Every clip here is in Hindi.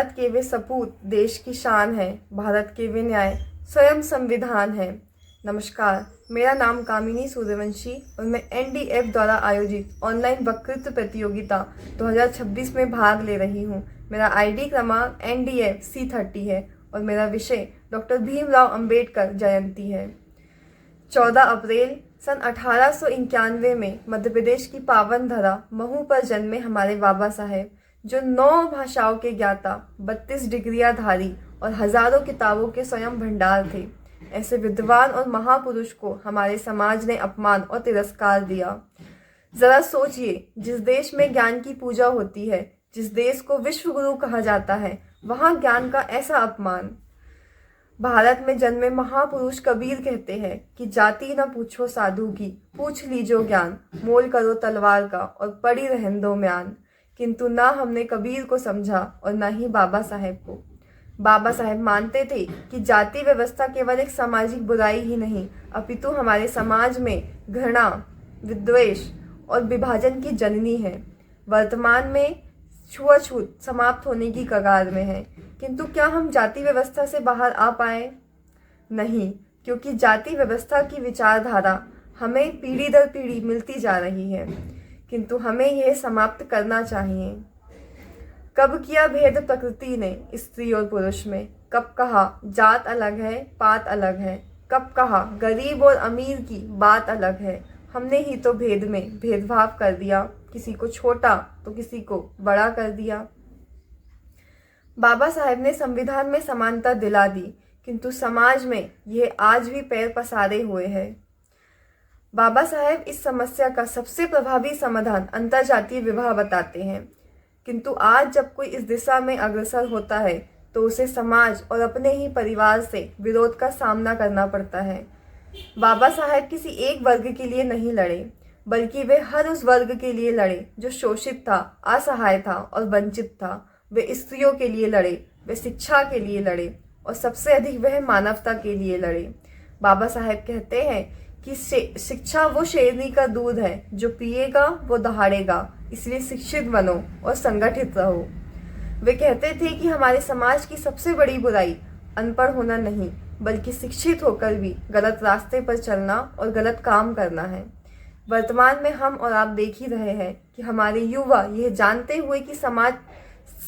भारत के वे सपूत देश की शान है, भारत के वे न्याय स्वयं संविधान है। नमस्कार, मेरा नाम कामिनी सूर्यवंशी और मैं एनडीएफ द्वारा आयोजित ऑनलाइन वक्तृत्व प्रतियोगिता 2026 में भाग ले रही हूँ। मेरा आईडी क्रमांक NDF C30 है और मेरा विषय डॉक्टर भीमराव अंबेडकर जयंती है। 14 अप्रैल सन 1891 में मध्य प्रदेश की पावन धरा महू पर जन्मे हमारे बाबा साहेब, जो 9 भाषाओं के ज्ञाता, 32 डिग्रियाधारी और हजारों किताबों के स्वयं भंडार थे। ऐसे विद्वान और महापुरुष को हमारे समाज ने अपमान और तिरस्कार दिया। जरा सोचिए, जिस देश में ज्ञान की पूजा होती है, जिस देश को विश्व गुरु कहा जाता है, वहाँ ज्ञान का ऐसा अपमान। भारत में जन्मे महापुरुष कबीर कहते हैं कि जाति न पूछो साधु की, पूछ लीजो ज्ञान, मोल करो तलवार का और पड़ी रहन दो म्यान। किंतु ना हमने कबीर को समझा और ना ही बाबा साहेब को। बाबा साहेब मानते थे कि जाति व्यवस्था केवल एक सामाजिक बुराई ही नहीं, अपितु हमारे समाज में घृणा, विद्वेष और विभाजन की जननी है। वर्तमान में छुआछूत समाप्त होने की कगार में है। किंतु क्या हम जाति व्यवस्था से बाहर आ पाए? नहीं, क्योंकि जाति व्यवस्था की विचारधारा हमें पीढ़ी दर पीढ़ी मिलती जा रही है, किंतु हमें यह समाप्त करना चाहिए। कब किया भेद प्रकृति ने स्त्री और पुरुष में? कब कहा जात अलग है, पात अलग है? कब कहा गरीब और अमीर की बात अलग है? हमने ही तो भेद में भेदभाव कर दिया, किसी को छोटा तो किसी को बड़ा कर दिया। बाबा साहेब ने संविधान में समानता दिला दी, किंतु समाज में यह आज भी पैर पसारे हुए है। बाबा साहेब इस समस्या का सबसे प्रभावी समाधान अंतरजातीय विवाह बताते हैं, किंतु आज जब कोई इस दिशा में अग्रसर होता है तो उसे समाज और अपने ही परिवार से विरोध का सामना करना पड़ता है। बाबा साहेब किसी एक वर्ग के लिए नहीं लड़े, बल्कि वे हर उस वर्ग के लिए लड़े जो शोषित था, असहाय था और वंचित था। वे स्त्रियों के लिए लड़े, वे शिक्षा के लिए लड़े और सबसे अधिक वह मानवता के लिए लड़े। बाबा साहेब कहते हैं कि शिक्षा वो शेरनी का दूध है, जो पिएगा वो दहाड़ेगा, इसलिए शिक्षित बनो और संगठित रहो। वे कहते थे कि हमारे समाज की सबसे बड़ी बुराई अनपढ़ होना नहीं, बल्कि शिक्षित होकर भी गलत रास्ते पर चलना और गलत काम करना है। वर्तमान में हम और आप देख ही रहे हैं कि हमारे युवा यह जानते हुए कि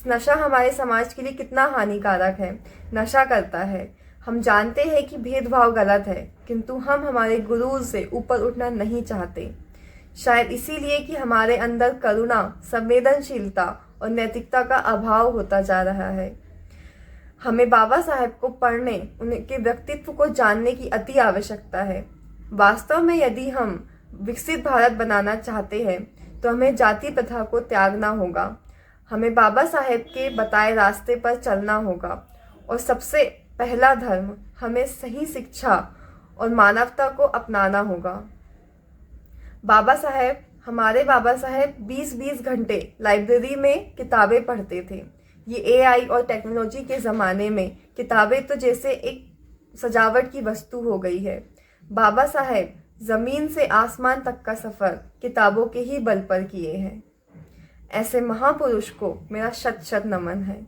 नशा हमारे समाज के लिए कितना हानिकारक है, नशा करता है। हम जानते हैं कि भेदभाव गलत है, किंतु हम हमारे गुरूर से ऊपर उठना नहीं चाहते। शायद इसीलिए कि हमारे अंदर करुणा, संवेदनशीलता और नैतिकता का अभाव होता जा रहा है। हमें बाबा साहेब को पढ़ने, उनके व्यक्तित्व को जानने की अति आवश्यकता है। वास्तव में यदि हम विकसित भारत बनाना चाहते हैं तो हमें जाति प्रथा को त्यागना होगा। हमें बाबा साहेब के बताए रास्ते पर चलना होगा और सबसे पहला धर्म, हमें सही शिक्षा और मानवता को अपनाना होगा। हमारे बाबा साहेब 20-20 घंटे लाइब्रेरी में किताबें पढ़ते थे। ये AI और टेक्नोलॉजी के ज़माने में किताबें तो जैसे एक सजावट की वस्तु हो गई है। बाबा साहेब ज़मीन से आसमान तक का सफ़र किताबों के ही बल पर किए हैं। ऐसे महापुरुष को मेरा शत शत नमन है।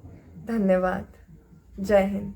धन्यवाद। जय हिंद।